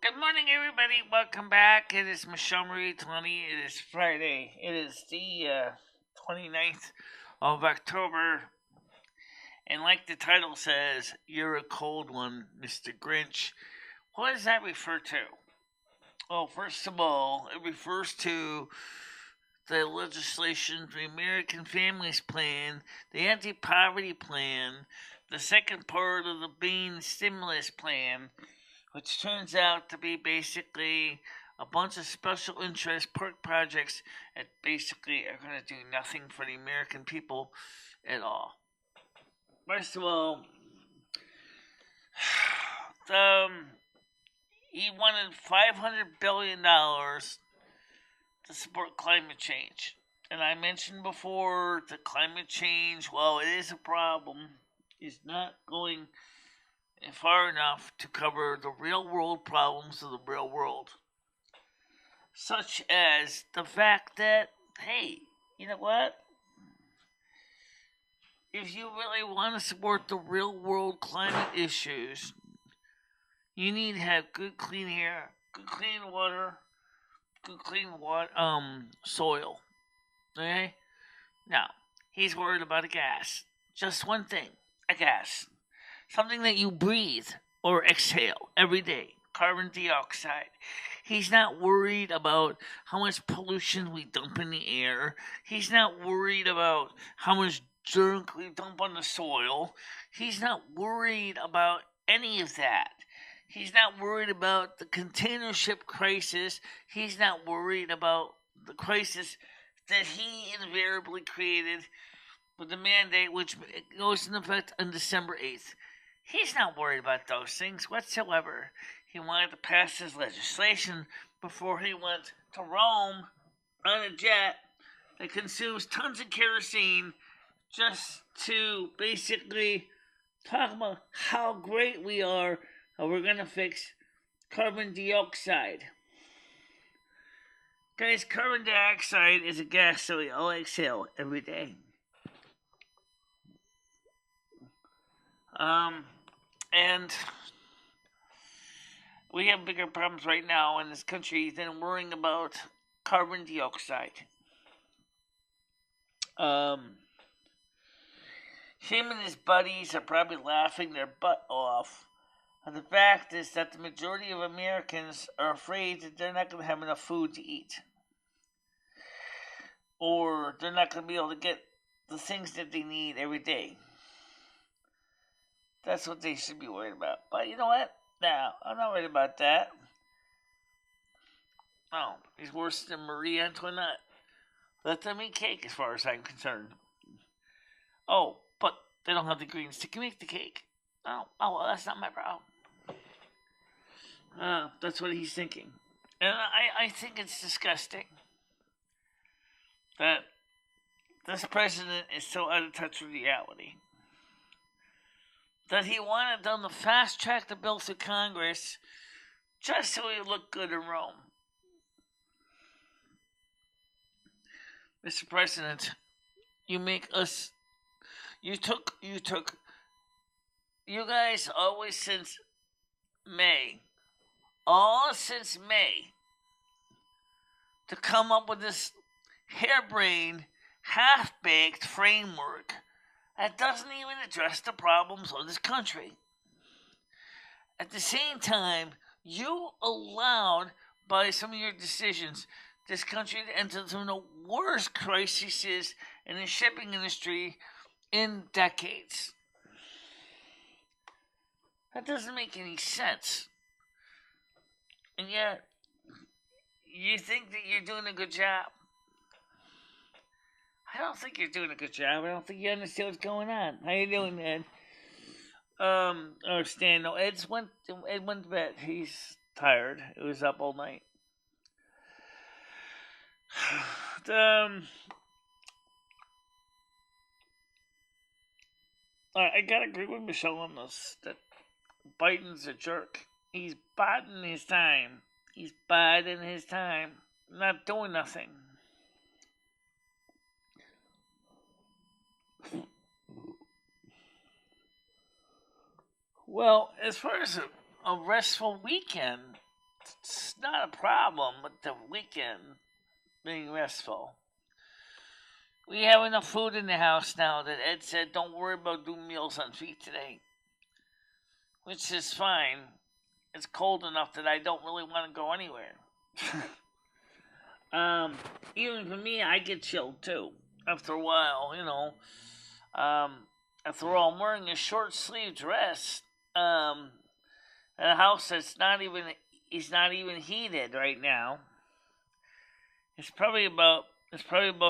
Good morning, everybody. Welcome back. It is MicheleMarieDalene. It is Friday. It is the 29th of October. And like the title says, you're a cold one, Mr. Grinch. What does that refer to? Well, first of all, it refers to the legislation, the American Families Plan, the Anti-Poverty Plan, the second part of the Bain Stimulus Plan, which turns out to be basically a bunch of special interest park projects that basically are going to do nothing for the American people at all. First of all, he wanted $500 billion to support climate change. And I mentioned before that climate change, while it is a problem, is not going far enough to cover the real world problems of the real world. Such as the fact that, hey, you know what? If you really want to support the real world climate issues, you need to have good clean air, good clean water, soil. Okay? Now, he's worried about a gas. Just one thing, a gas. Something that you breathe or exhale every day, carbon dioxide. He's not worried about how much pollution we dump in the air. He's not worried about how much junk we dump on the soil. He's not worried about any of that. He's not worried about the container ship crisis. He's not worried about the crisis that he invariably created with the mandate, which goes into effect on December 8th. He's not worried about those things whatsoever. He wanted to pass his legislation before he went to Rome on a jet that consumes tons of kerosene just to basically talk about how great we are, how we're going to fix carbon dioxide. Guys, carbon dioxide is a gas that we all exhale every day. And we have bigger problems right now in this country than worrying about carbon dioxide. Him and his buddies are probably laughing their butt off. And the fact is that the majority of Americans are afraid that they're not going to have enough food to eat. Or they're not going to be able to get the things that they need every day. That's what they should be worried about. But you know what? No, I'm not worried about that. Oh, he's worse than Marie Antoinette. Let them eat cake as far as I'm concerned. Oh, but they don't have the greens to make the cake. Oh well, that's not my problem. That's what he's thinking. And I think it's disgusting that this president is so out of touch with reality. That he wanted them to fast track the bill through Congress just so he would look good in Rome. Mr. President, you guys always since May, to come up with this harebrained, half-baked framework that doesn't even address the problems of this country. At the same time, you allowed, by some of your decisions, this country to enter some of the worst crises in the shipping industry in decades. That doesn't make any sense. And yet, you think that you're doing a good job. I don't think you're doing a good job. I don't think you understand what's going on. How you doing, Ed? Or Stan. No, Ed went to bed. He's tired. It was up all night. I gotta agree with Michelle on this. That Biden's a jerk. He's biding his time. Not doing nothing. Well, as far as a restful weekend, It's not a problem with the weekend being restful. We have enough food in the house now that Ed said don't worry about doing meals on feet today. Which is fine. It's cold enough that I don't really want to go anywhere. Even for me, I get chilled too. After a while, after all, I'm wearing a short sleeve dress. In a house that's not even heated right now. It's probably about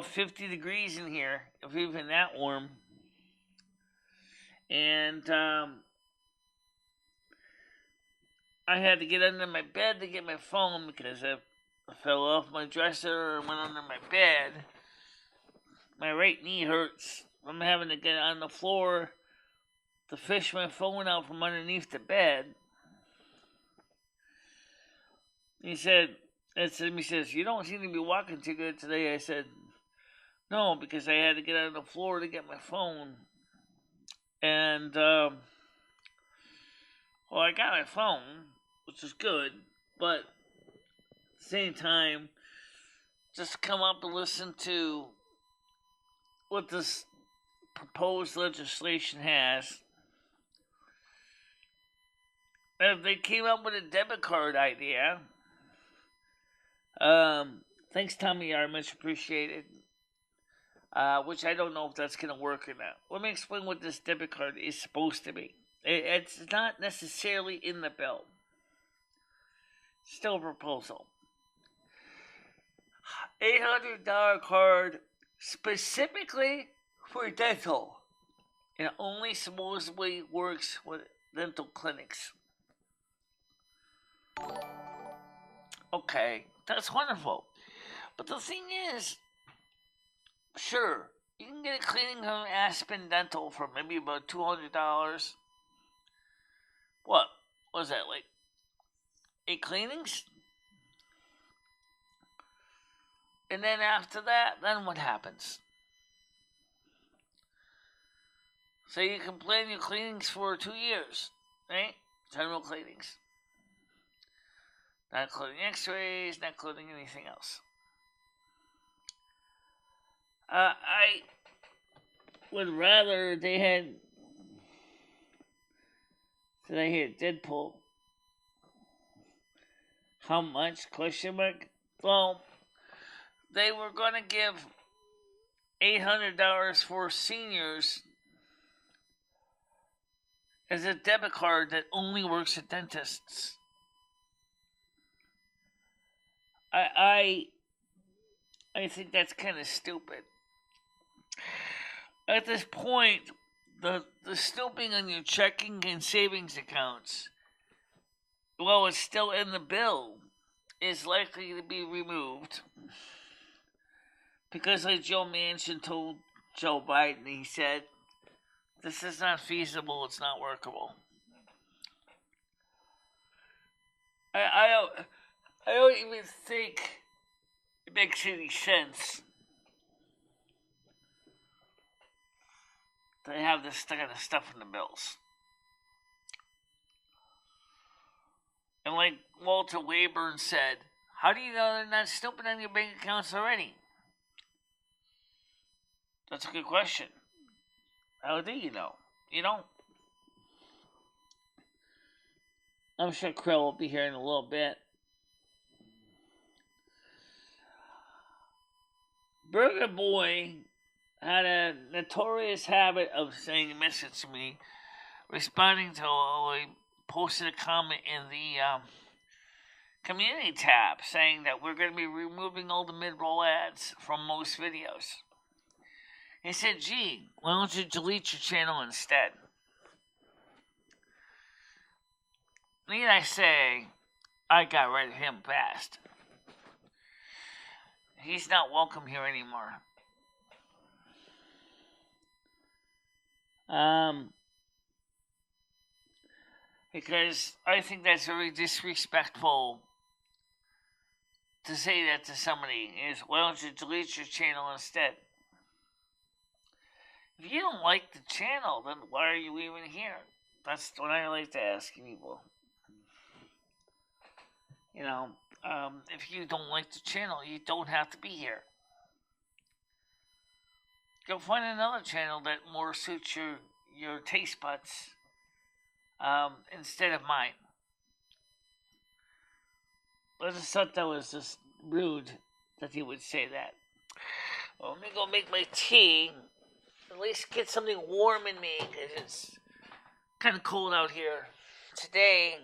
50 degrees in here, if even that warm. And I had to get under my bed to get my phone because I fell off my dresser and went under my bed. My right knee hurts. I'm having to get on the floor to fish my phone out from underneath the bed. He says, you don't seem to be walking too good today. I said, no, because I had to get on the floor to get my phone. And, I got my phone, which is good, but at the same time, just come up and listen to what this proposed legislation has. If they came up with a debit card idea, thanks, Tommy R. Much appreciated. Which I don't know if that's going to work or not. Let me explain what this debit card is supposed to be. It's not necessarily in the bill. Still a proposal. $800 card specifically for dental. And it only supposedly works with dental clinics. Okay, that's wonderful. But the thing is, sure, you can get a cleaning from Aspen Dental for maybe about $200. What was that, like 8 cleanings? And then after that, then what happens? So you can plan your cleanings for 2 years, right? General cleanings. Not including x-rays, not including anything else. I would rather they had... Did I hear Deadpool? How much? Question mark? Well, they were going to give $800 for seniors as a debit card that only works at dentists. I think that's kind of stupid. At this point, the snooping on your checking and savings accounts, while it's still in the bill, is likely to be removed. Because like Joe Manchin told Joe Biden, he said, this is not feasible, it's not workable. I don't even think it makes any sense to have this kind of stuff in the bills. And like Walter Wayburn said, how do you know they're not snooping on your bank accounts already? That's a good question. How do you know? You don't. I'm sure Krill will be here in a little bit. Burger Boy had a notorious habit of saying a message to me, responding to I posted a comment in the community tab saying that we're going to be removing all the mid-roll ads from most videos. He said, gee, why don't you delete your channel instead? Need I say, I got rid of him fast. He's not welcome here anymore. Because I think that's very disrespectful to say that to somebody, is why don't you delete your channel instead? If you don't like the channel, then why are you even here? That's what I like to ask people. You know, if you don't like the channel, you don't have to be here. Go find another channel that more suits your taste buds instead of mine. I just thought that was just rude that he would say that. Well, let me go make my tea. At least get something warm in me because it's kind of cold out here today.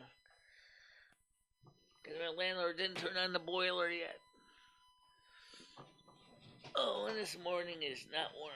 Because my landlord didn't turn on the boiler yet. Oh, and this morning is not warm.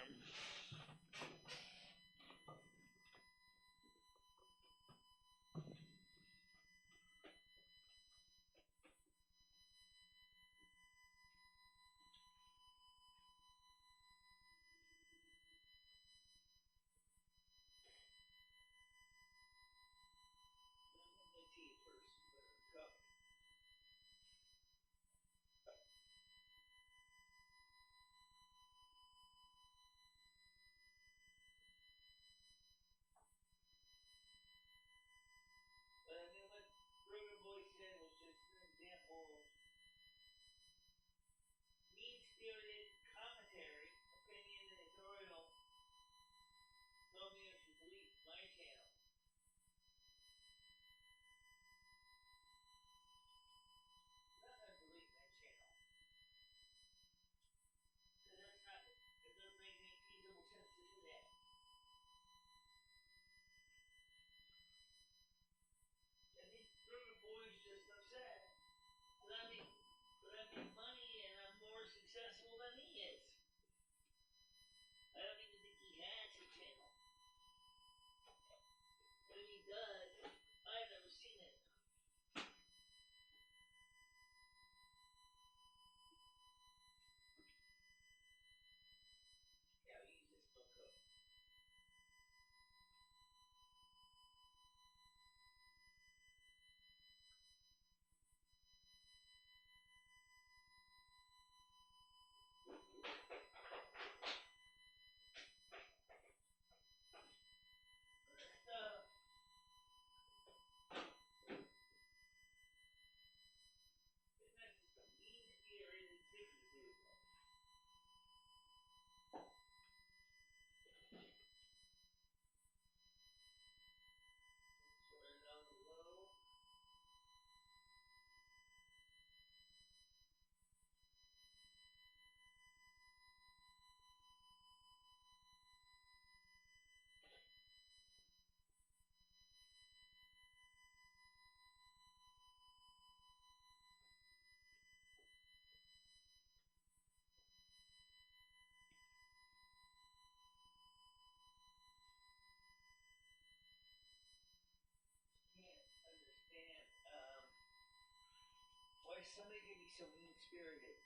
Somebody can be so mean-spirited.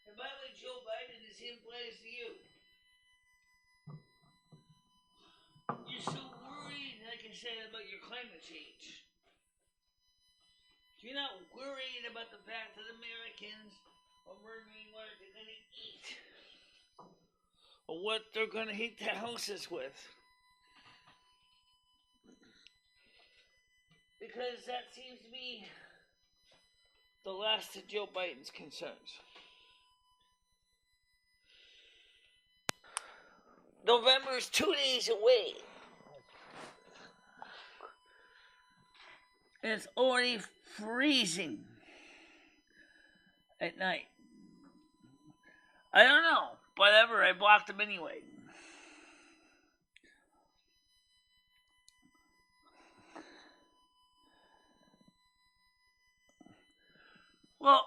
And by the way, Joe Biden, the same applies to you. You're so worried, like I said, about your climate change. You're not worried about the fact that Americans are wondering what they're going to eat or what they're going to heat their houses with. Because that seems to be the last of Joe Biden's concerns. November is 2 days away. And it's already freezing at night. I don't know. Whatever, I blocked them anyway. Well,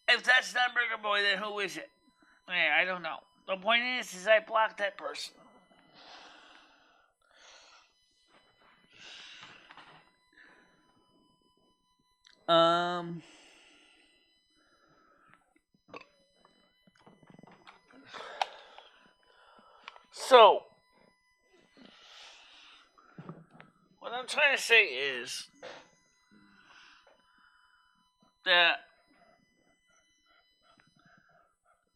if that's not Burger Boy, then who is it? I don't know. The point is I blocked that person. So, what I'm trying to say is that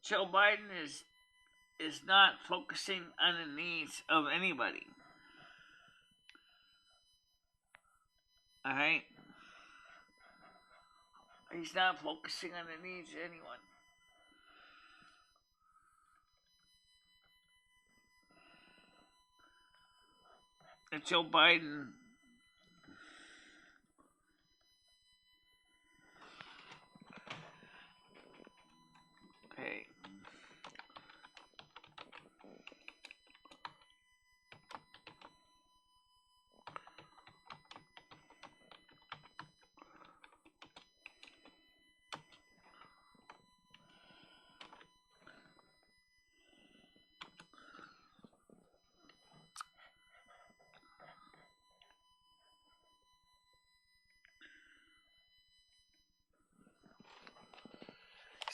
Joe Biden is not focusing on the needs of anybody. Alright? He's not focusing on the needs of anyone. And Joe Biden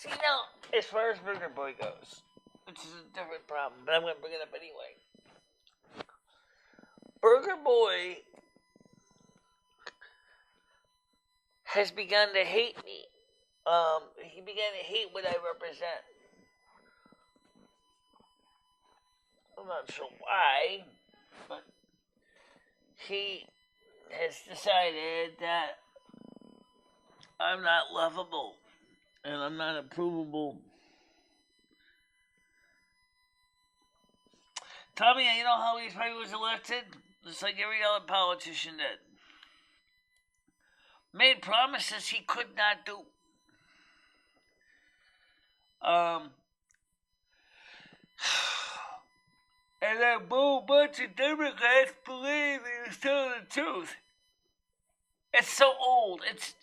See, now, as far as Burger Boy goes, which is a different problem, but I'm going to bring it up anyway. Burger Boy has begun to hate me. He began to hate what I represent. I'm not sure why, but he has decided that I'm not lovable. And I'm not approvable. Tommy, you know how he probably was elected? Just like every other politician did. Made promises he could not do. And then boom, bunch of Democrats believe he was telling the truth. It's so old. It's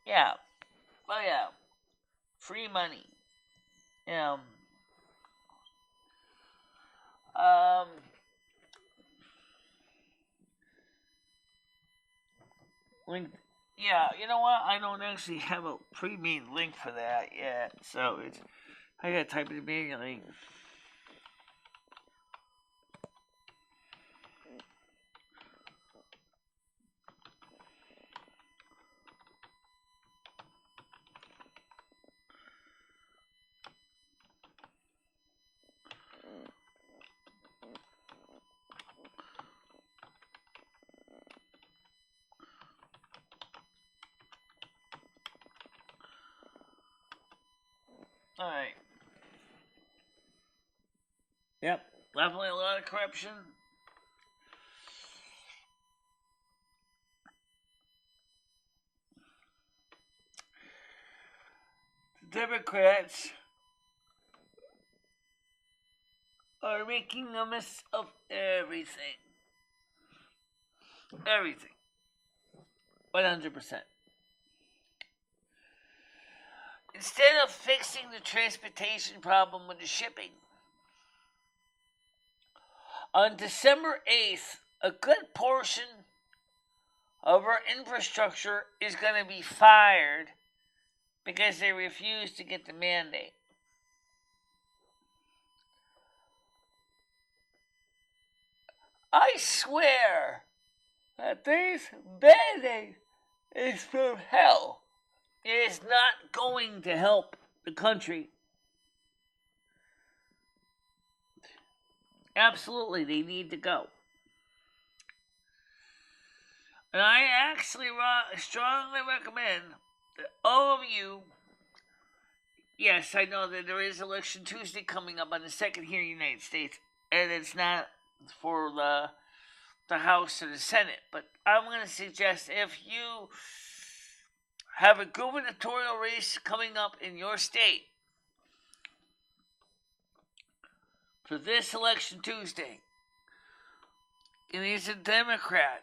yeah. Oh yeah. Free money. Link. Yeah, you know what? I don't actually have a pre-made link for that yet, so I gotta type it manually. Alright. Yep, definitely a lot of corruption. The Democrats are making a mess of everything. Everything. 100%. Instead of fixing the transportation problem with the shipping, on December 8th, a good portion of our infrastructure is going to be fired because they refuse to get the mandate. I swear that this mandate is from hell. It is not going to help the country. Absolutely, they need to go. And I actually strongly recommend that all of you, yes, I know that there is Election Tuesday coming up on the 2nd here in the United States, and it's not for the House or the Senate, but I'm going to suggest if you have a gubernatorial race coming up in your state for this Election Tuesday, and he's a Democrat,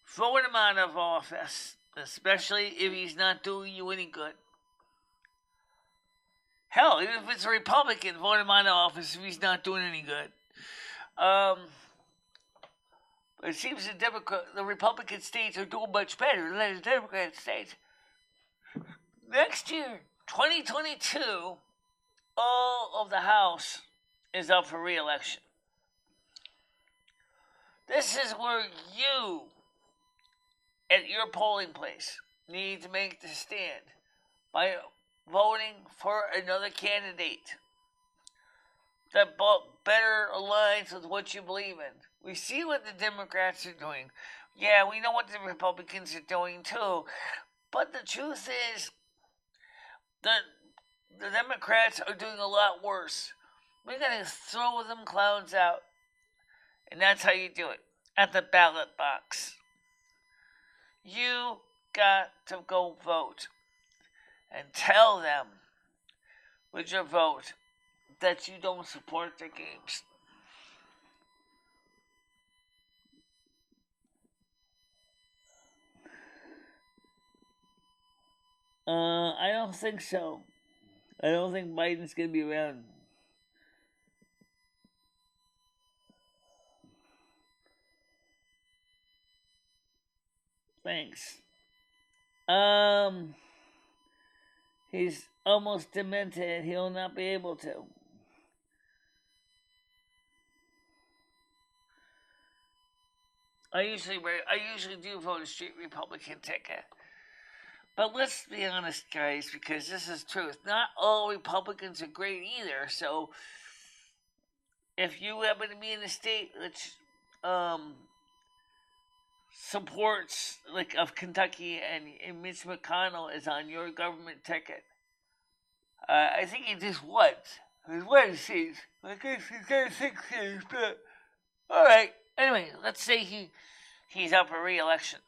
vote him out of office, especially if he's not doing you any good. Hell, even if it's a Republican, vote him out of office if he's not doing any good. But it seems the Republican states are doing much better than the Democrat states. Next year, 2022, all of the House is up for re-election. This is where you, at your polling place, need to make the stand by voting for another candidate that better aligns with what you believe in. We see what the Democrats are doing. Yeah, we know what the Republicans are doing too. But the truth is, the Democrats are doing a lot worse. We're going to throw them clowns out. And that's how you do it. At the ballot box. You got to go vote. And tell them with your vote that you don't support their games. I don't think so. I don't think Biden's going to be around. Thanks. He's almost demented. He'll not be able to. I usually do vote a straight Republican ticket. But let's be honest, guys, because this is truth. Not all Republicans are great either. So, if you happen to be in a state which supports, like, of Kentucky and Mitch McConnell is on your government ticket, I think he just won. His one seat. I guess he's got 6 seats, but all right. Anyway, let's say he's up for re-election.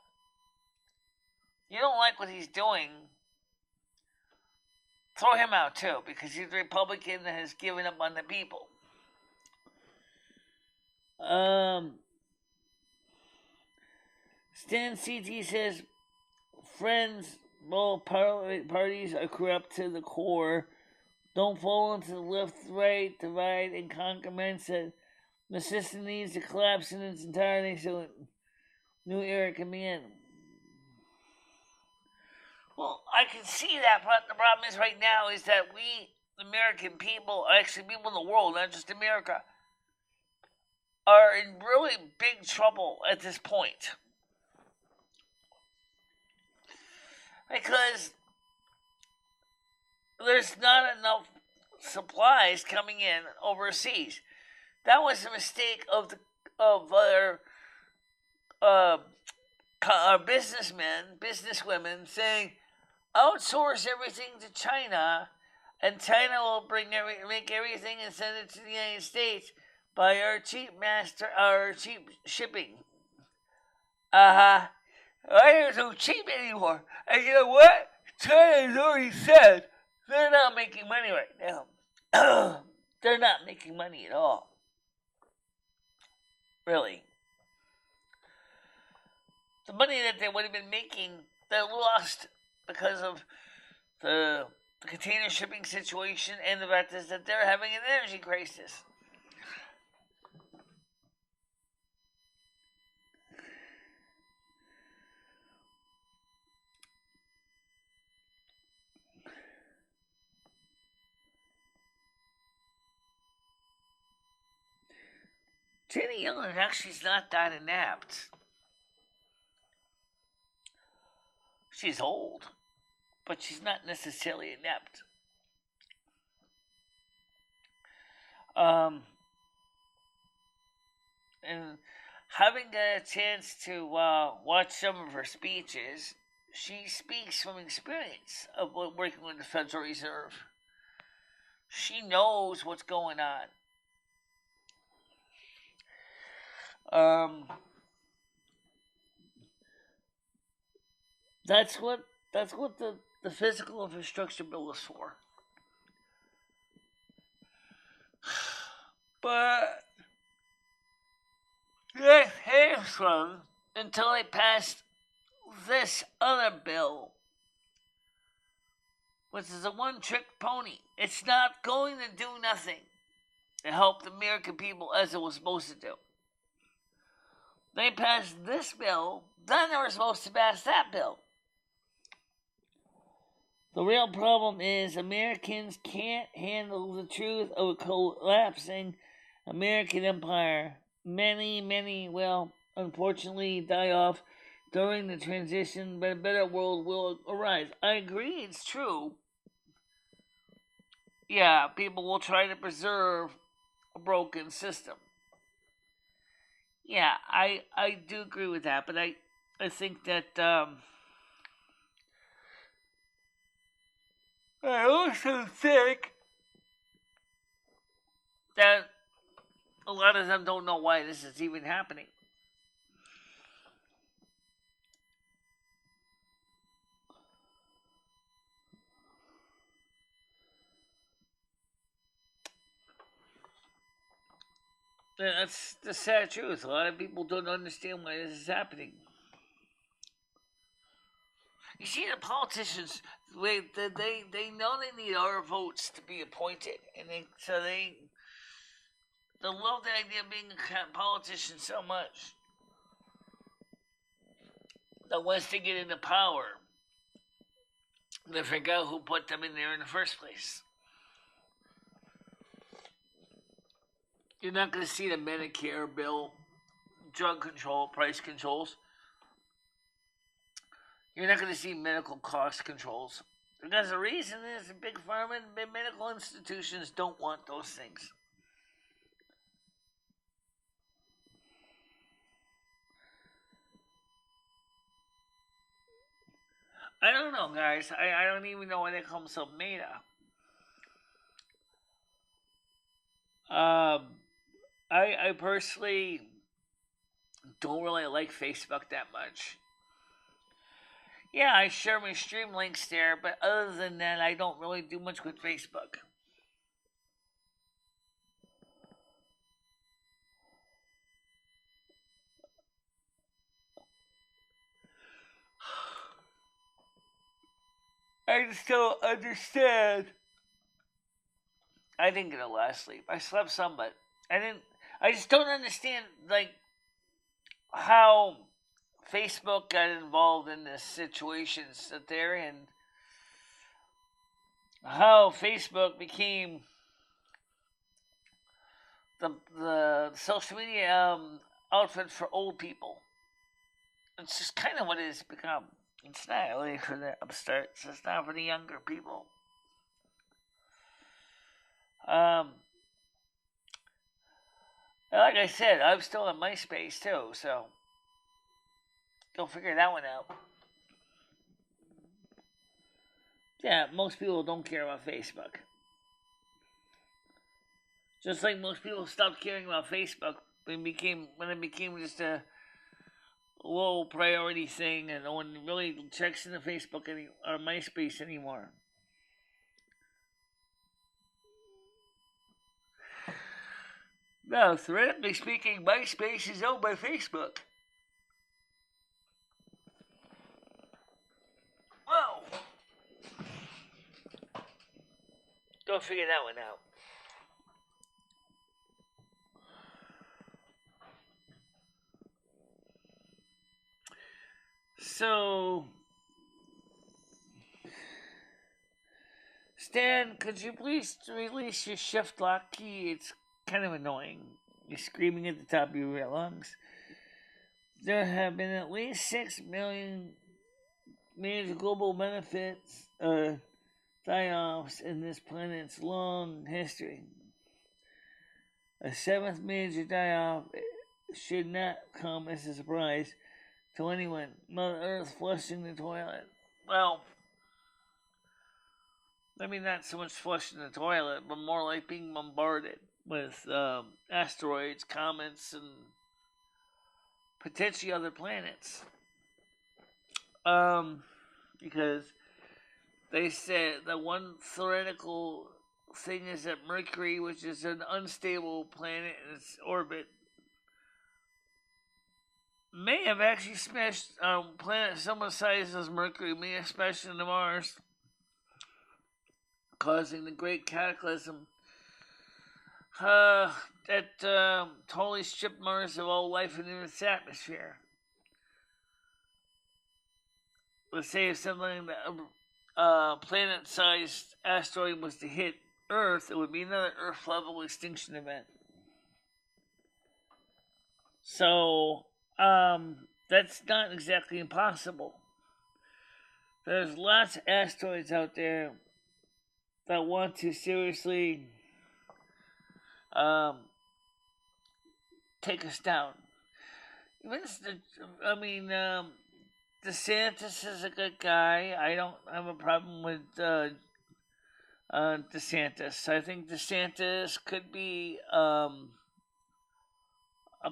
You don't like what he's doing, throw him out too, because he's a Republican that has given up on the people. Stan CT says, friends, both parties are corrupt to the core. Don't fall into the left, right, divide, and conquer mindset. The system needs to collapse in its entirety so a new era can begin. Well, I can see that, but the problem is right now is that we, American people, actually people in the world, not just America, are in really big trouble at this point. Because there's not enough supplies coming in overseas. That was a mistake of our businessmen, businesswomen saying, outsource everything to China, and China will make everything and send it to the United States by our cheap shipping. I ain't so cheap anymore. And you know what? China's already said they're not making money right now. They're not making money at all. Really. The money that they would have been making, they lost because of the container shipping situation, and the fact is that they're having an energy crisis. Jenny Yellen actually is not that inept. She's old, but she's not necessarily inept. And having a chance to watch some of her speeches, she speaks from experience of working with the Federal Reserve. She knows what's going on. That's what the physical infrastructure bill is for. But they hamstrung until they passed this other bill, which is a one-trick pony. It's not going to do nothing to help the American people as it was supposed to do. They passed this bill, then they were supposed to pass that bill. The real problem is Americans can't handle the truth of a collapsing American empire. Many will unfortunately die off during the transition, but a better world will arise. I agree, it's true. Yeah, people will try to preserve a broken system. Yeah, I do agree with that, but I think that I also think that a lot of them don't know why this is even happening. That's the sad truth. A lot of people don't understand why this is happening. You see, the politicians, they know they need our votes to be appointed, and they love the idea of being a politician so much that once they get into power, they forget who put them in there in the first place. You're not going to see the Medicare bill, drug control, price controls. You're not going to see medical cost controls. Because the reason is the big pharma and big medical institutions don't want those things. I don't know, guys. I don't even know when it comes to Meta. I personally don't really like Facebook that much. Yeah, I share my stream links there, but other than that, I don't really do much with Facebook. I just don't understand. I didn't get a lot of sleep. I slept some, but I didn't. I just don't understand, like, how Facebook got involved in the situations that they're in. How Facebook became the social media outfit for old people. It's just kind of what it has become. It's not really for the upstarts. It's not for the younger people. Like I said, I'm still on MySpace too, so go figure that one out. Yeah, most people don't care about Facebook. Just like most people stopped caring about Facebook when it became just a low priority thing, and no one really checks into Facebook or MySpace anymore. Now, theoretically speaking, MySpace is owned by Facebook. Whoa! Go figure that one out. So, Stan, could you please release your shift lock key? It's kind of annoying. You're screaming at the top of your lungs. There have been at least 6 million major global benefits die-offs in this planet's long history. A seventh major die-off should not come as a surprise to anyone. Mother Earth flushing the toilet. Well, I mean, not so much flushing the toilet, but more like being bombarded with asteroids, comets, and potentially other planets. Because they said that one theoretical thing is that Mercury, which is an unstable planet in its orbit, may have actually smashed a planet similar size as Mercury, may have smashed into Mars, causing the Great Cataclysm that totally stripped Mars of all life in its atmosphere. Let's say if something planet-sized asteroid was to hit Earth, it would be another Earth-level extinction event. So, that's not exactly impossible. There's lots of asteroids out there that want to seriously take us down. DeSantis is a good guy. I don't have a problem with DeSantis. I think DeSantis could be a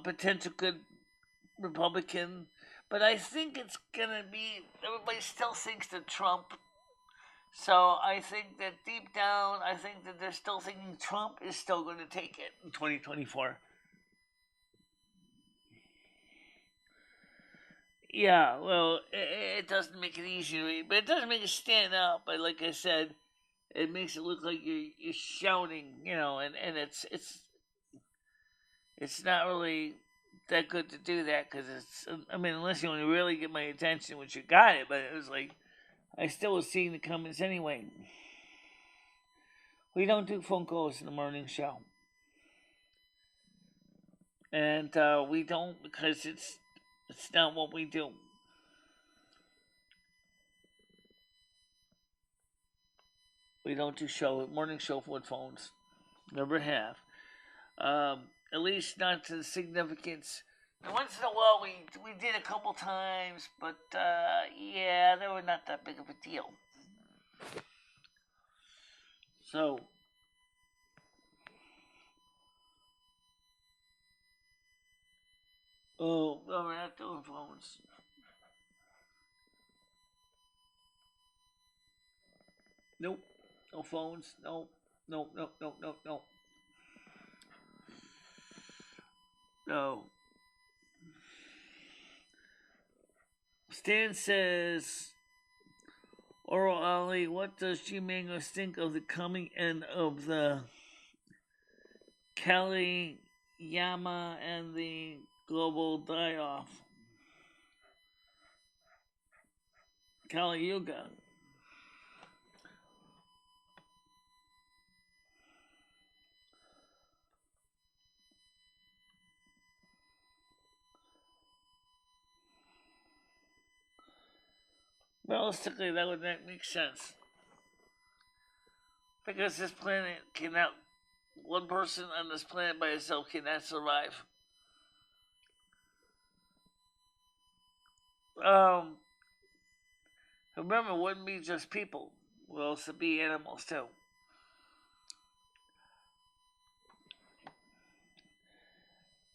potential good Republican, but I think it's gonna be everybody still thinks that Trump. So I think that deep down, I think that they're still thinking Trump is still going to take it in 2024. Yeah, well, it doesn't make it easy to read, but it doesn't make it stand out. But like I said, it makes it look like you're shouting, and it's not really that good to do that because unless you want to really get my attention, which you got it, but it was like I still was seeing the comments anyway. We don't do phone calls in the morning show, and we don't because it's not what we do. We don't do morning show with phones. Never have. At least not to the significance. And once in a while we did a couple times, but yeah, they were not that big of a deal. So no, we're not doing phones. Nope. No phones. No. No. No. No. No. No. No. Stan says, Oral Ali, what does G Mangos think of the coming end of the Kali Yama and the global die off? Kali Yuga. Realistically, that would make sense. Because this planet cannot, one person on this planet by itself cannot survive. Remember, it wouldn't be just people. It would also be animals, too.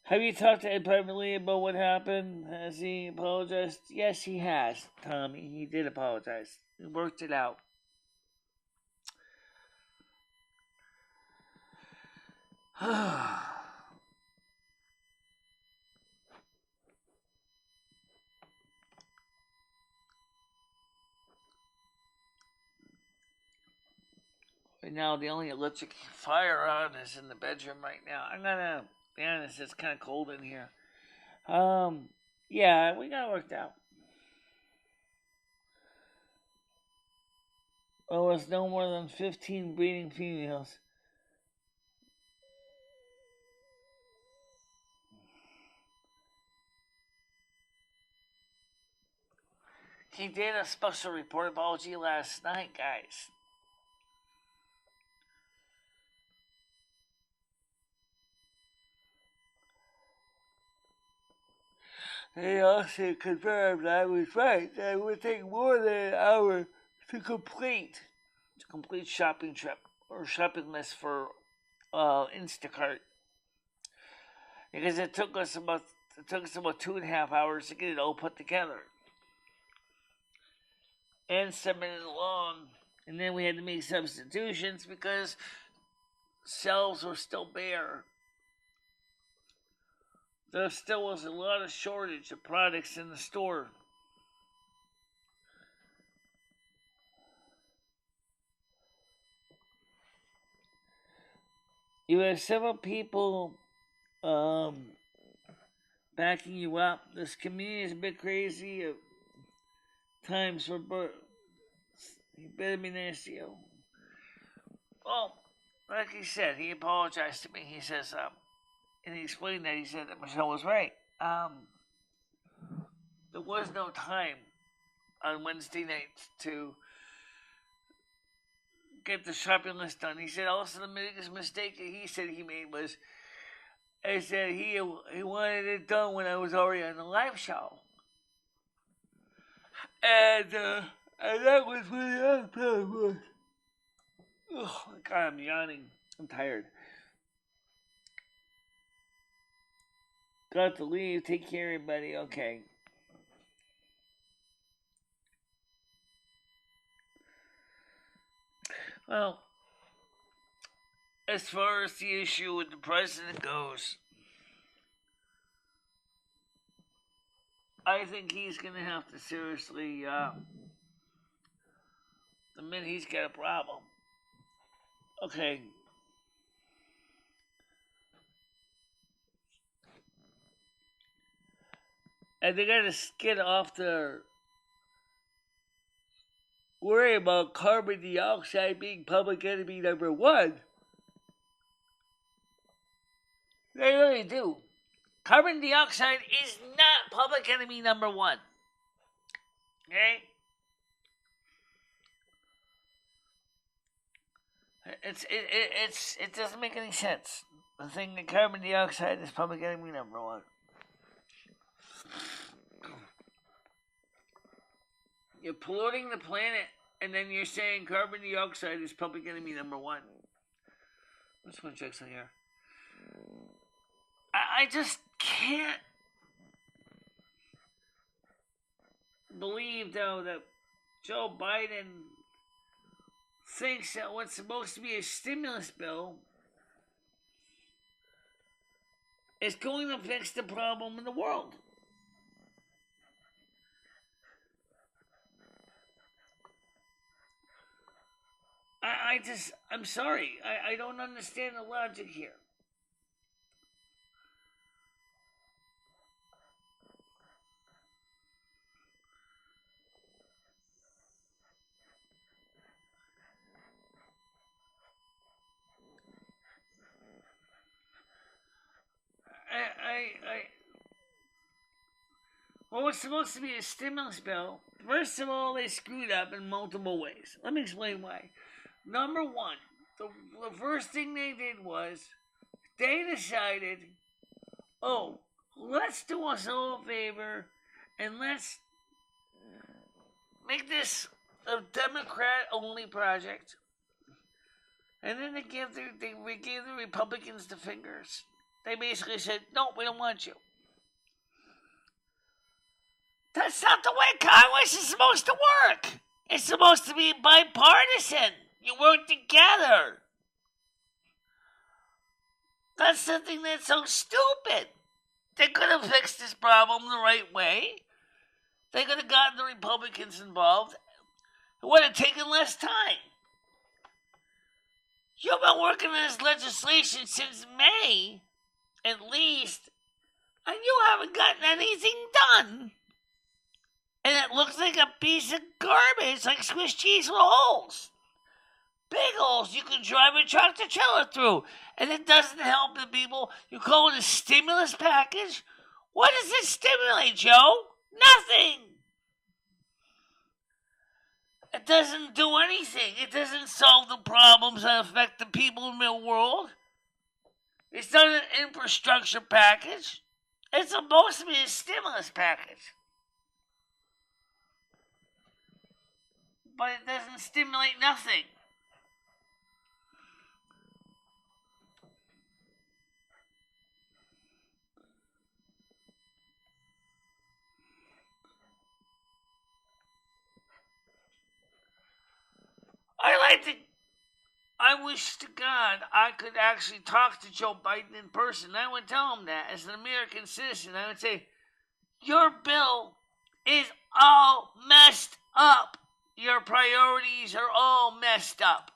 Have you talked to Ed privately about what happened? Has he apologized? Yes, he has, Tommy. He did apologize. He worked it out. Right now, the only electric fire on is in the bedroom right now. I'm gonna be honest, it's kind of cold in here. Yeah, we got it worked out. There was no more than 15 breeding females. He did a special report apology last night, guys. He also confirmed I was right that it would take more than an hour to complete shopping trip or shopping list for Instacart, because it took us about 2.5 hours to get it all put together and submit it along, and then we had to make substitutions because shelves were still bare. There still was a lot of shortage of products in the store. You have several people backing you up. This community is a bit crazy at times for you better be nice to you. Well, like he said, he apologized to me. He says, and he explained that he said that Michelle was right. There was no time on Wednesday night to get the shopping list done. He said also the biggest mistake that he said he made was I said he wanted it done when I was already on the live show. And that was when the other was. Oh, God, I'm yawning. I'm tired. Got to leave. Take care, everybody. Okay. Well, as far as the issue with the president goes, I think he's going to have to seriously admit he's got a problem. Okay. And they got to get off their worry about carbon dioxide being public enemy number one. They really do. Carbon dioxide is not public enemy number one. Okay? It doesn't make any sense. The thing that carbon dioxide is public enemy number one. You're polluting the planet, and then you're saying carbon dioxide is public enemy number one. Let's one check on here. I just can't believe, though, that Joe Biden thinks that what's supposed to be a stimulus bill is going to fix the problem in the world. I'm sorry. I don't understand the logic here. Well, it's supposed to be a stimulus bill. First of all, they screwed up in multiple ways. Let me explain why. Number one, the first thing they did was they decided, oh, let's do us all a favor and let's make this a Democrat-only project. And then they gave the Republicans the fingers. They basically said, no, we don't want you. That's not the way Congress is supposed to work. It's supposed to be bipartisan. You work together. That's something that's so stupid. They could have fixed this problem the right way. They could have gotten the Republicans involved. It would have taken less time. You've been working on this legislation since May, at least, and you haven't gotten anything done. And it looks like a piece of garbage, like Swiss cheese with holes. Big holes you can drive a tractor trailer through. And it doesn't help the people. You call it a stimulus package? What does it stimulate, Joe? Nothing. It doesn't do anything. It doesn't solve the problems that affect the people in the world. It's not an infrastructure package. It's supposed to be a stimulus package. But it doesn't stimulate nothing. I wish to God I could actually talk to Joe Biden in person. I would tell him that as an American citizen. I would say, your bill is all messed up. Your priorities are all messed up.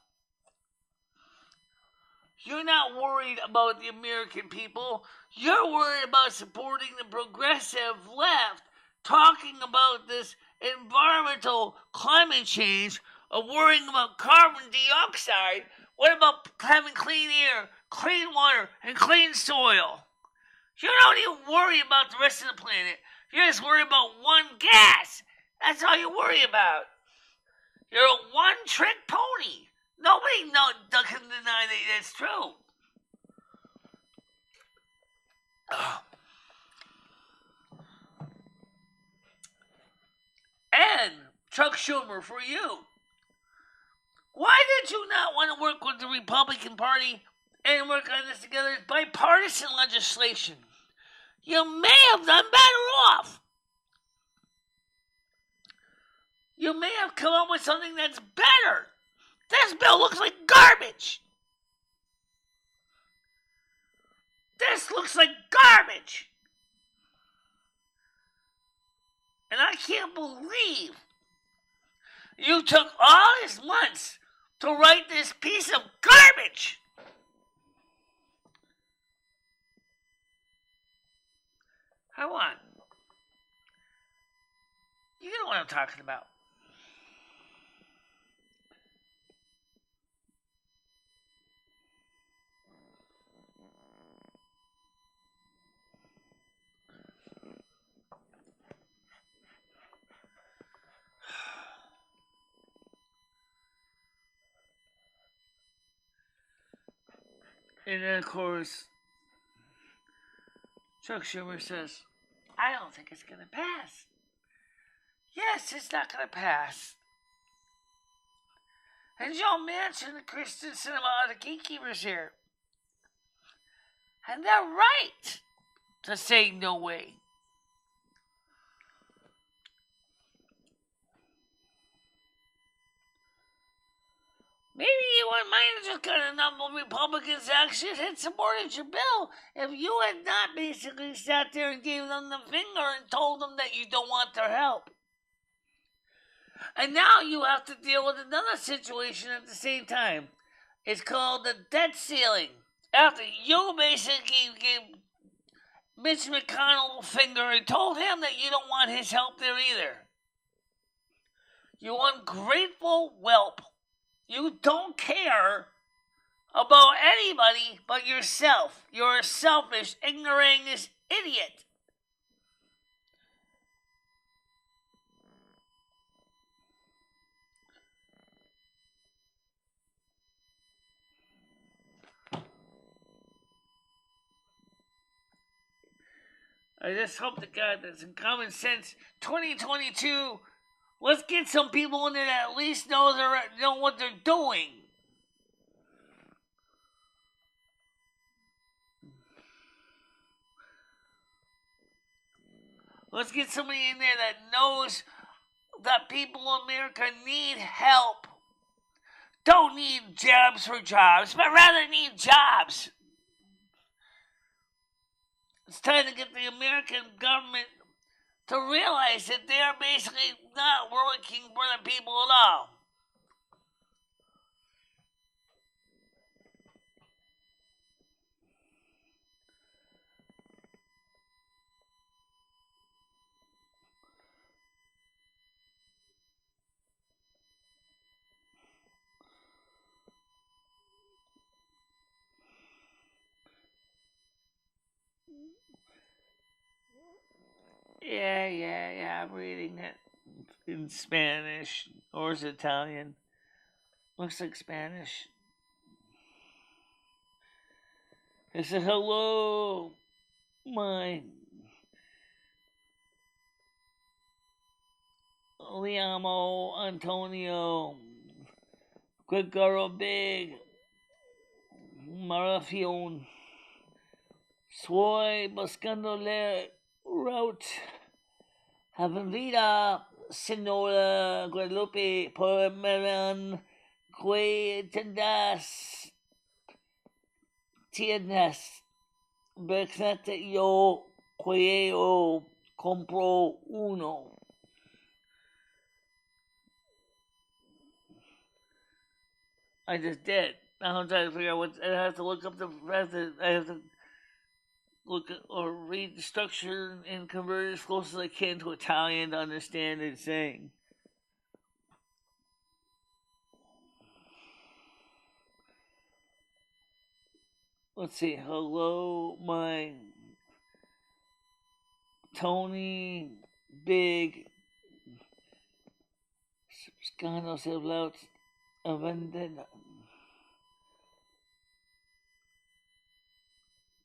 You're not worried about the American people. You're worried about supporting the progressive left, talking about this environmental climate change, of worrying about carbon dioxide. What about having clean air, clean water, and clean soil? You don't even worry about the rest of the planet. You just worry about one gas. That's all you worry about. You're a one-trick pony. Nobody can deny that that's true. And Chuck Schumer, for you. Why did you not want to work with the Republican Party and work on this together? It's bipartisan legislation. You may have done better off. You may have come up with something that's better. This bill looks like garbage. This looks like garbage. And I can't believe you took all these months to write this piece of garbage. Come on. You know what I'm talking about. And then, of course, Chuck Schumer says, I don't think it's going to pass. Yes, it's not going to pass. And Joe Manchin and Kristen Sinema are the gatekeepers here. And they're right to say no way. Maybe you wouldn't mind just got a number of Republicans actually had supported your bill if you had not basically sat there and gave them the finger and told them that you don't want their help. And now you have to deal with another situation at the same time. It's called the debt ceiling. After you basically gave Mitch McConnell a finger and told him that you don't want his help there either. You ungrateful whelp. You don't care about anybody but yourself. You're a selfish, ignoramus idiot. I just hope to God that some common sense. 2022, let's get some people in there that at least know what they're doing. Let's get somebody in there that knows that people in America need help. Don't need jobs for jobs, but rather need jobs. It's time to get the American government to realize that they are basically not working for the people at all. Yeah, I'm reading it in Spanish, or is it Italian? Looks like Spanish. It said, hello, my Liamo Antonio Gregorio Big Marafion Soy buscándole route Avenida Senora Guadalupe por Meran que tienes Bercete yo que compro uno. I just did. Now I'm trying to figure out what I have to look up I have to look at, or read the structure and convert it as close as I can to Italian to understand what it's saying. Let's see. Hello, my Tony Big Scanos Hablaut Avended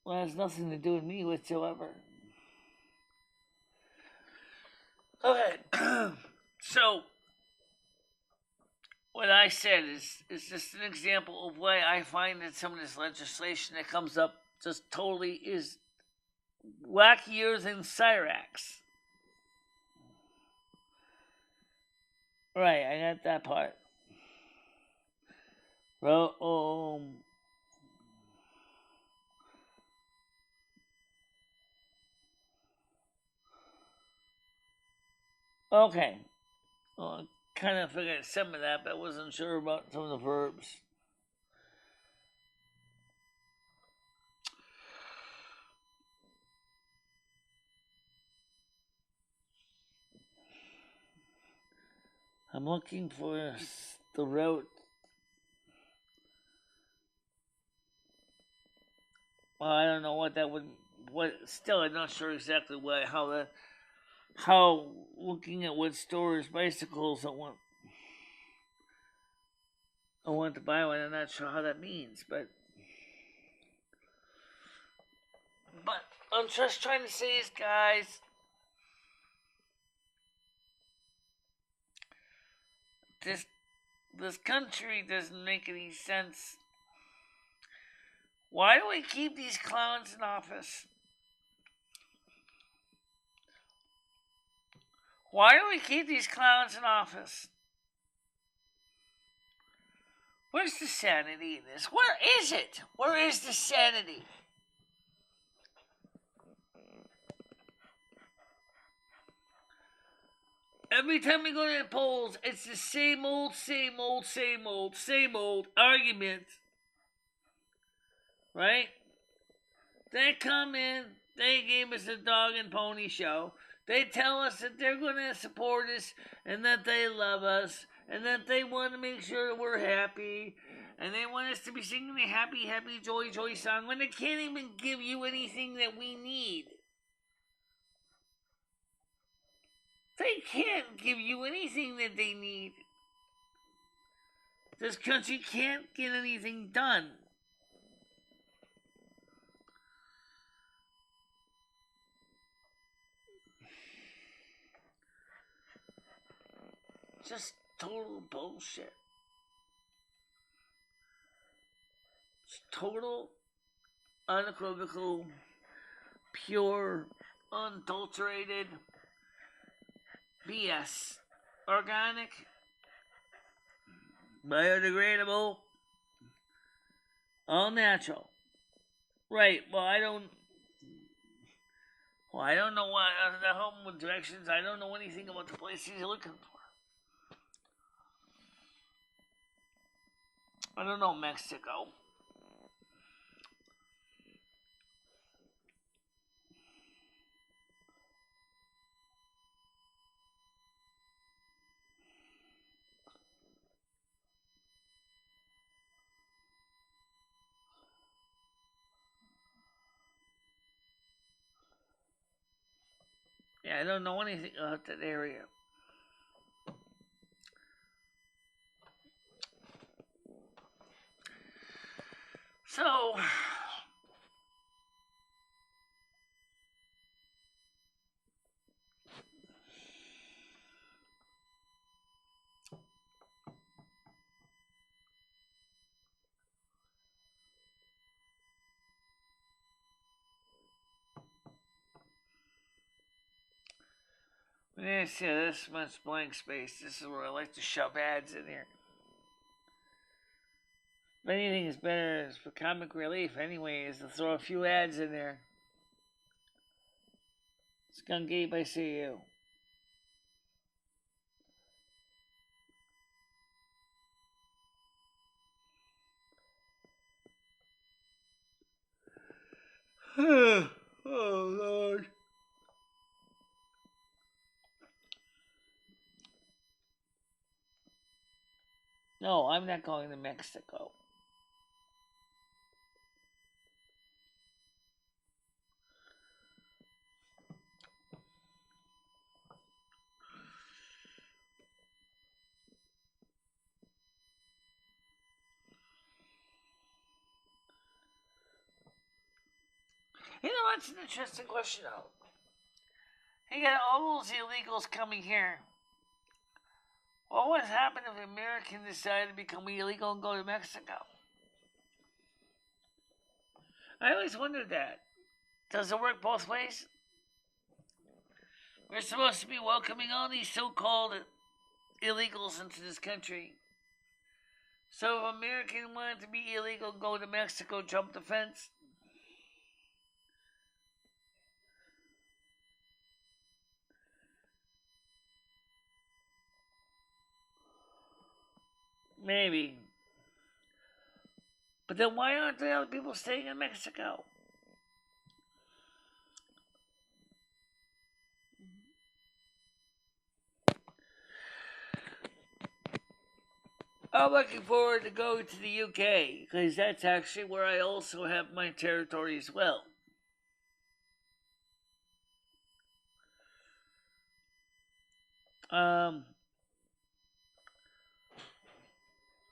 Well, it has nothing to do with me whatsoever. Okay, so what I said is just an example of why I find that some of this legislation that comes up just totally is wackier than Cyrax. Right, I got that part. Okay. Well, I kind of figured some of that, but I wasn't sure about some of the verbs. I'm looking for the route. Well, I don't know what that would. What? Still, I'm not sure exactly how looking at what stores bicycles I want to buy one. I'm not sure how that means, but I'm just trying to say is, guys, this country doesn't make any sense. Why do we keep these clowns in office? Why do we keep these clowns in office? Where's the sanity in this? Where is it? Where is the sanity? Every time we go to the polls, it's the same old argument. Right? They come in, they gave us a dog and pony show. They tell us that they're going to support us and that they love us and that they want to make sure that we're happy and they want us to be singing a happy, happy, joy, joy song when they can't even give you anything that we need. They can't give you anything that they need. This country can't get anything done. Just total bullshit. It's total, unequivocal, pure, unadulterated BS. Organic, biodegradable, all natural. Right, well, I don't know what the home directions. I don't know anything about the places you're looking for. I don't know Mexico. Yeah, I don't know anything about that area. So, when I see this much blank space, this is where I like to shove ads in here. If anything is better for comic relief anyway, is to throw a few ads in there. Skunk Ape, I see you. Oh, Lord. No, I'm not going to Mexico. You know, that's an interesting question, though. You got all those illegals coming here. What would happen if an American decided to become illegal and go to Mexico? I always wondered that. Does it work both ways? We're supposed to be welcoming all these so-called illegals into this country. So if an American wanted to be illegal, go to Mexico, jump the fence. Maybe. But then why aren't there other people staying in Mexico? I'm looking forward to going to the UK, because that's actually where I also have my territory as well.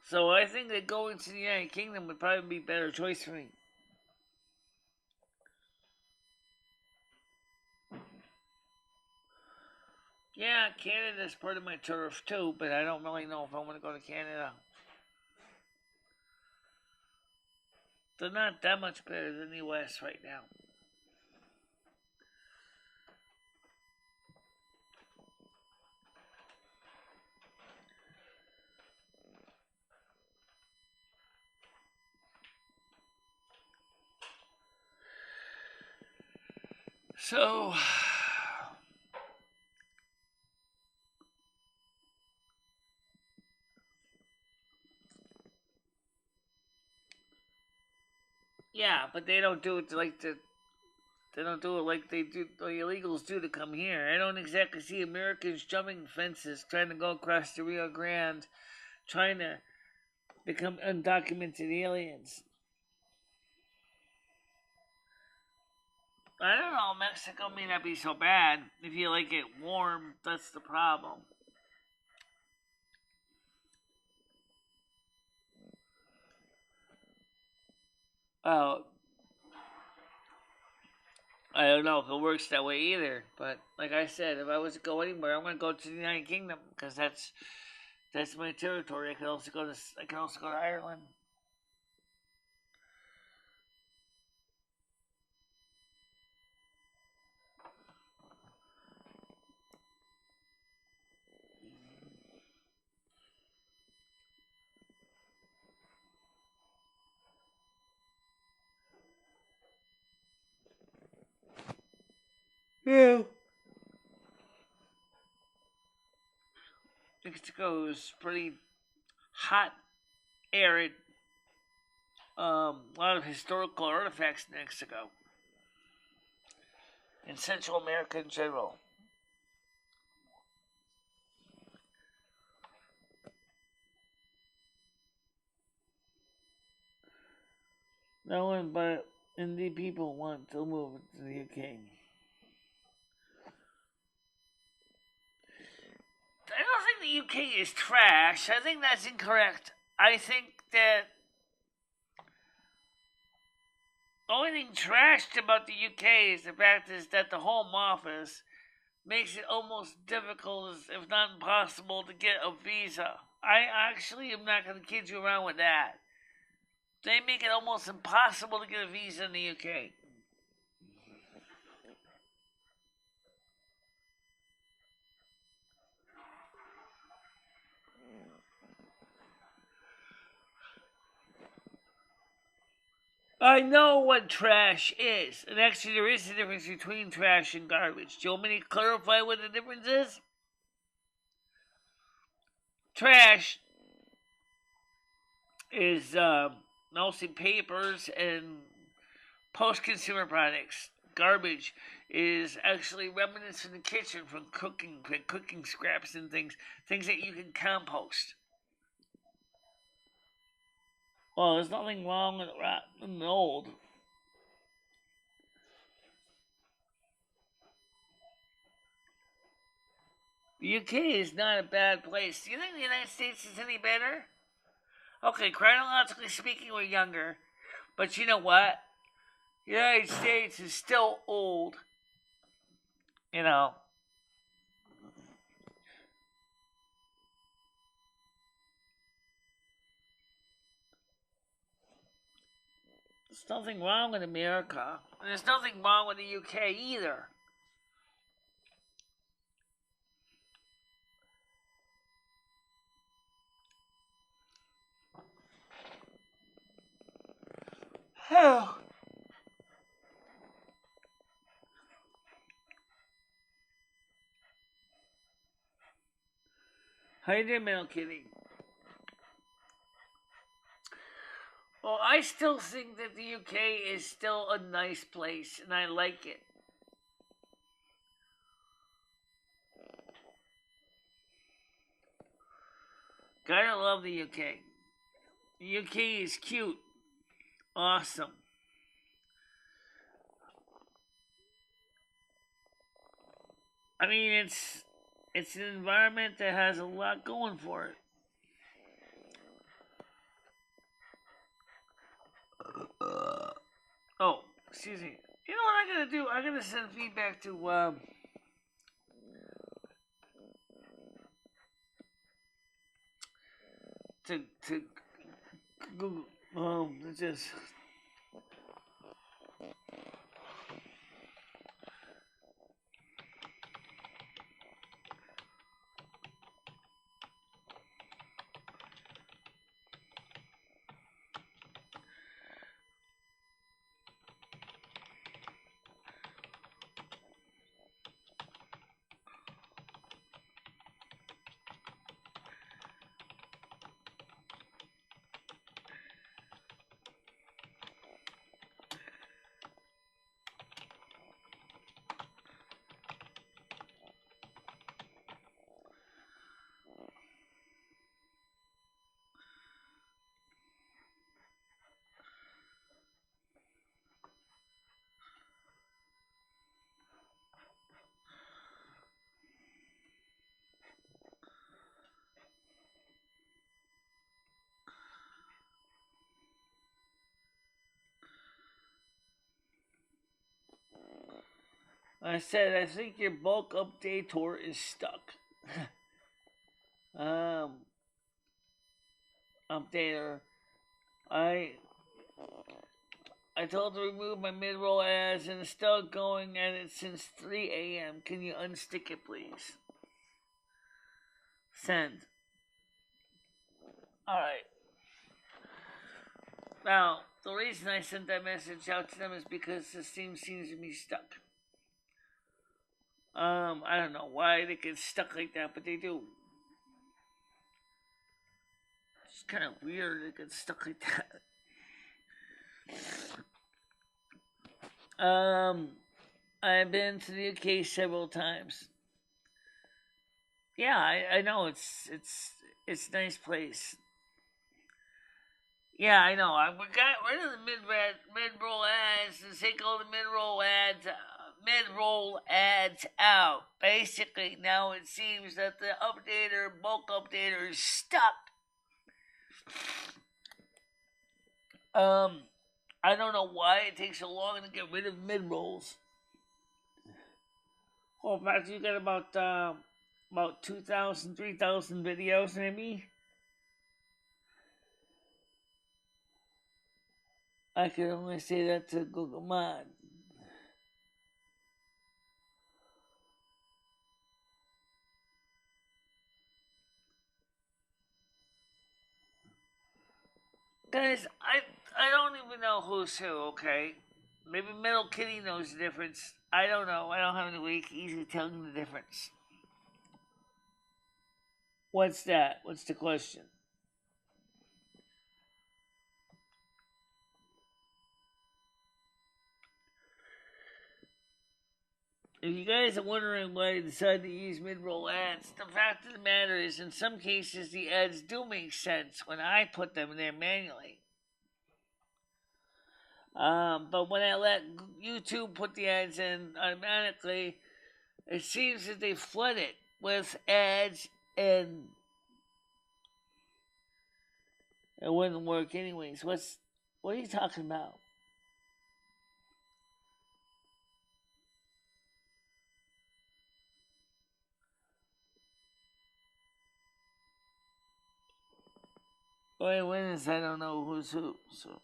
So I think that going to the United Kingdom would probably be a better choice for me. Yeah, Canada's part of my turf too, but I don't really know if I want to go to Canada. They're not that much better than the U.S. right now. So, yeah, but they don't do it like the They don't do it like the illegals do to come here. I don't exactly see Americans jumping fences, trying to go across the Rio Grande, trying to become undocumented aliens. I don't know, Mexico may not be so bad. If you like it warm, that's the problem. Uh, I don't know if it works that way either, but like I said, if I was to go anywhere, I'm going to go to the United Kingdom because that's my territory. I can also go to Ireland. Yeah. Mexico is pretty hot, arid. A lot of historical artifacts in Mexico. In Central America in general. No one but indie people want to move to the UK. I don't think the UK is trash. I think that's incorrect. I think that the only thing trashed about the UK is the fact is that the Home Office makes it almost difficult, if not impossible, to get a visa. I actually am not going to kid you around with that. They make it almost impossible to get a visa in the UK. I know what trash is. And actually, there is a difference between trash and garbage. Do you want me to clarify what the difference is? Trash is mostly papers and post-consumer products. Garbage is actually remnants from the kitchen from cooking scraps and things that you can compost. Well, there's nothing wrong with rotten and old. The UK is not a bad place. Do you think the United States is any better? Okay, chronologically speaking, we're younger. But you know what? The United States is still old. You know. There's nothing wrong with America. There's nothing wrong with the UK either. Oh. How you doing, Middle Kitty? Well, I still think that the UK is still a nice place, and I like it. Gotta love the UK. The UK is cute. Awesome. I mean, it's an environment that has a lot going for it. Oh, excuse me. You know what I'm gonna do? I'm gonna send feedback to Google. It's just. I said, I think your bulk updater is stuck. Updater. I told to remove my mid-roll ads and it's still going at it since 3 a.m. Can you unstick it, please? Send. Alright. Now, the reason I sent that message out to them is because the thing seems to be stuck. I don't know why they get stuck like that, but they do. It's kind of weird they get stuck like that. I've been to the UK several times. Yeah, I know it's a nice place. Yeah, I know. We got rid of the mid-roll ads and take all the mid-roll ads out. Basically, now it seems that the bulk updater is stuck. I don't know why it takes so long to get rid of mid-rolls. Well, in fact, you got about 2,000, 3,000 videos, maybe. I can only say that to Google Mod. Guys, I don't even know who's who, okay? Maybe Metal Kitty knows the difference. I don't know. I don't have any way easily telling the difference. What's that? What's the question? If you guys are wondering why I decided to use mid-roll ads, the fact of the matter is, in some cases, the ads do make sense when I put them there manually. But when I let YouTube put the ads in automatically, it seems that they flood it with ads and it wouldn't work anyways. What are you talking about? Wait, wins, I don't know who's who. So,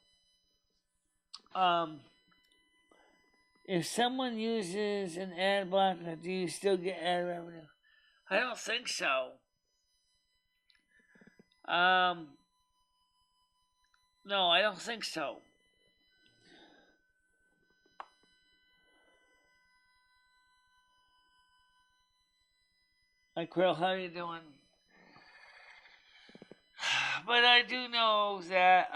if someone uses an ad blocker, do you still get ad revenue? I don't think so. No, I don't think so. Hi, Krill, how are you doing? But I do know that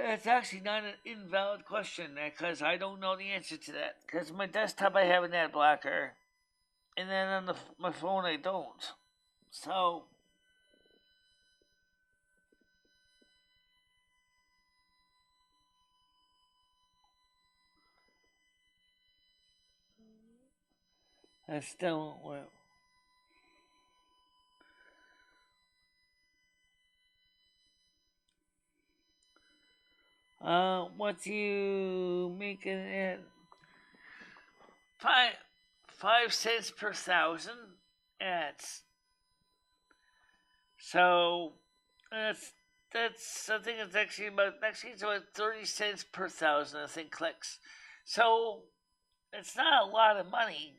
it's actually not an invalid question because I don't know the answer to that. Because my desktop I have an ad blocker, and then on my phone I don't. So that still won't work. What do you make an ad? 5 cents per 1,000 ads. So that's I think it's actually it's about 30 cents per 1,000 I think clicks. So it's not a lot of money.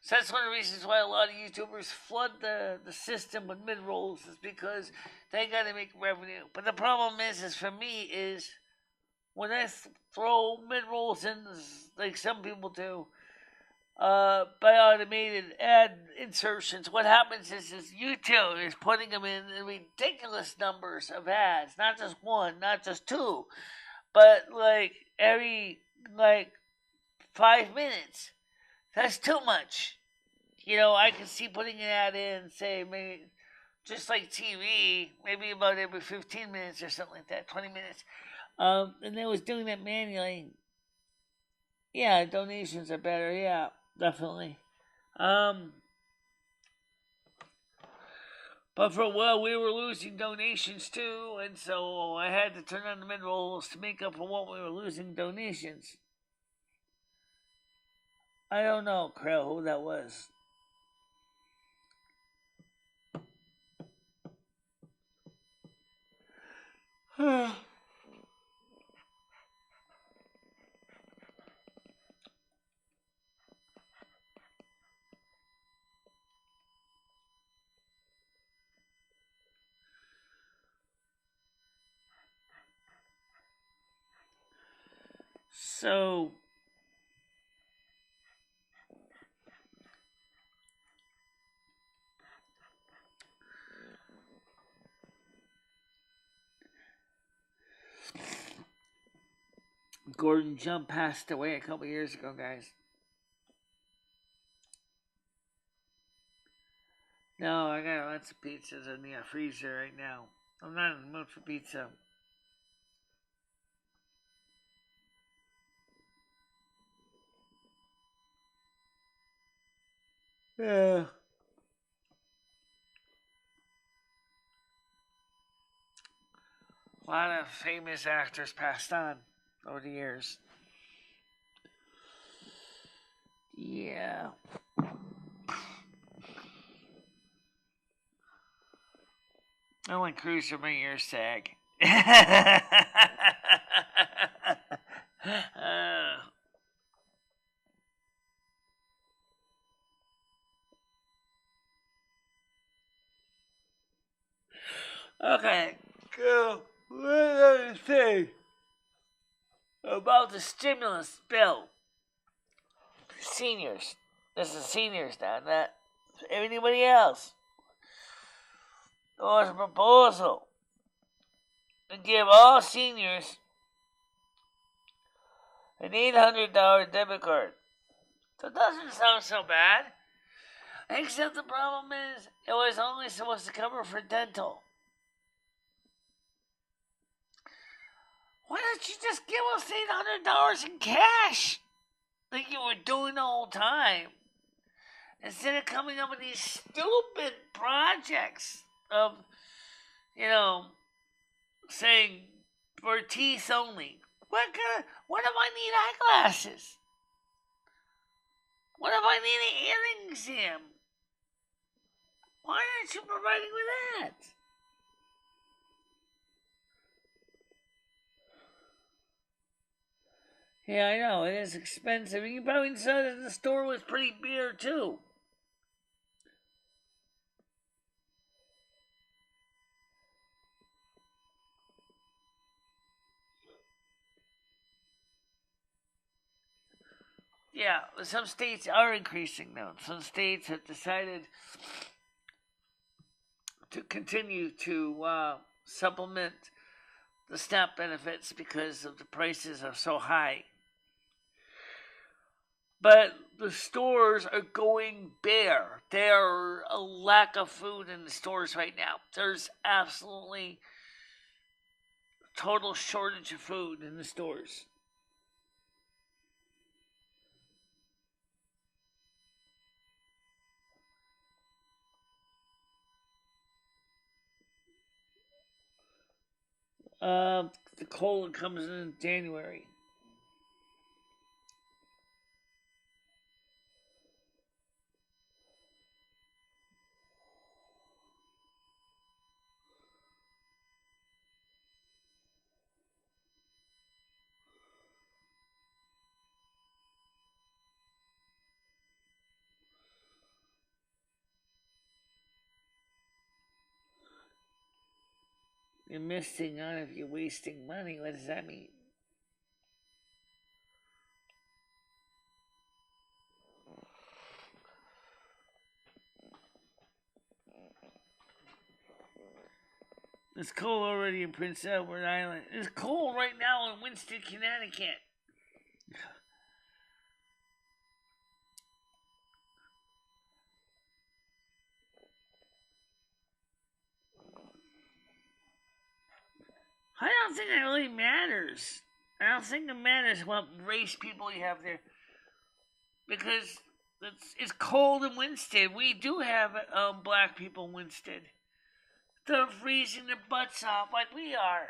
So that's one of the reasons why a lot of YouTubers flood the system with mid rolls is because they got to make revenue. But the problem is for me is when I throw mid rolls in like some people do, by automated ad insertions, what happens is YouTube is putting them in ridiculous numbers of ads, not just one, not just two, but like every 5 minutes. That's too much. I can see putting an ad in, say, maybe just like TV, maybe about every 15 minutes or something like that, 20 minutes. And they was doing that manually. Yeah, donations are better. Yeah, definitely. But for a while, we were losing donations too, and so I had to turn on the mid rolls to make up for what we were losing donations. I don't know, Krill, who that was. So Gordon Jump passed away a couple years ago, guys. No, I got lots of pizzas in the freezer right now. I'm not in the mood for pizza. Yeah. A lot of famous actors passed on over the years. Yeah. I went cruise for my ears sag. Okay, so what did I say about the stimulus bill? Seniors. This is seniors now, not anybody else. There was a proposal to give all seniors an $800 debit card. So it doesn't sound so bad. Except the problem is, it was only supposed to cover for dental. Why don't you just give us $800 in cash? Like you were doing the whole time. Instead of coming up with these stupid projects of, saying for teeth only. What if I need eyeglasses? What if I need an earring exam? Why aren't you providing with that? Yeah, I know, it is expensive. You probably saw that the store was pretty bare, too. Yeah, some states are increasing, though. Some states have decided to continue to supplement the SNAP benefits because of the prices are so high. But the stores are going bare. There are a lack of food in the stores right now. There's absolutely total shortage of food in the stores. The cola comes in January. You're missing out if you're wasting money. What does that mean? It's cold already in Prince Edward Island. It's cold right now in Winston, Connecticut. I don't think it really matters. I don't think it matters what race people you have there. Because it's cold in Winston. We do have black people in Winston. They're freezing their butts off like we are.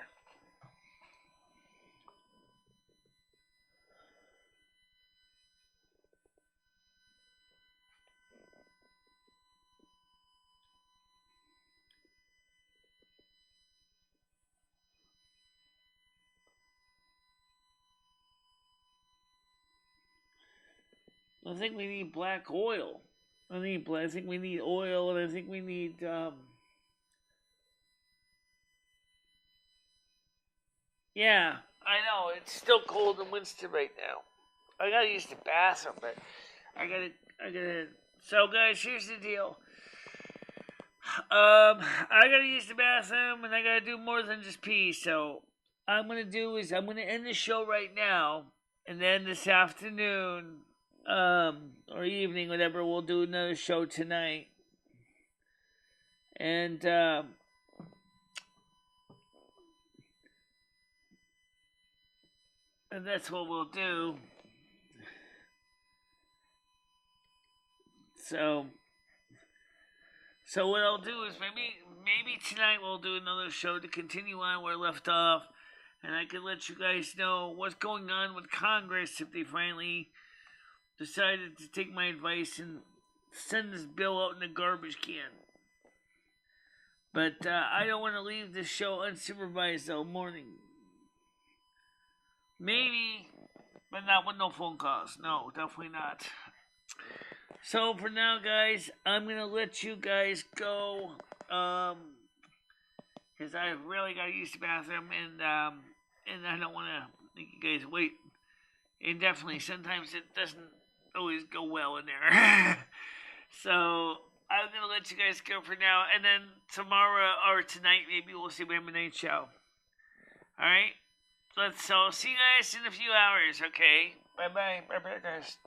I think we need black oil. I think we need oil, and I think we need yeah, I know it's still cold in Winston right now. I gotta use the bathroom, but I gotta. So guys, here's the deal. I gotta use the bathroom, and I gotta do more than just pee. So I'm gonna do is I'm gonna end the show right now, and then this afternoon, or evening, whatever, we'll do another show tonight, and and that's what we'll do. So, so what I'll do is maybe tonight we'll do another show to continue on where I left off, and I can let you guys know what's going on with Congress if they finally decided to take my advice and send this bill out in the garbage can. But I don't want to leave this show unsupervised all morning. Maybe, but not with no phone calls. No, definitely not. So for now, guys, I'm gonna let you guys go, because I really gotta use the bathroom, and I don't want to make you guys wait indefinitely. Sometimes it doesn't always go well in there. So I'm gonna let you guys go for now, and then tomorrow or tonight maybe we'll see my night show. All right. So see you guys in a few hours. Okay. Bye bye. Bye bye, guys.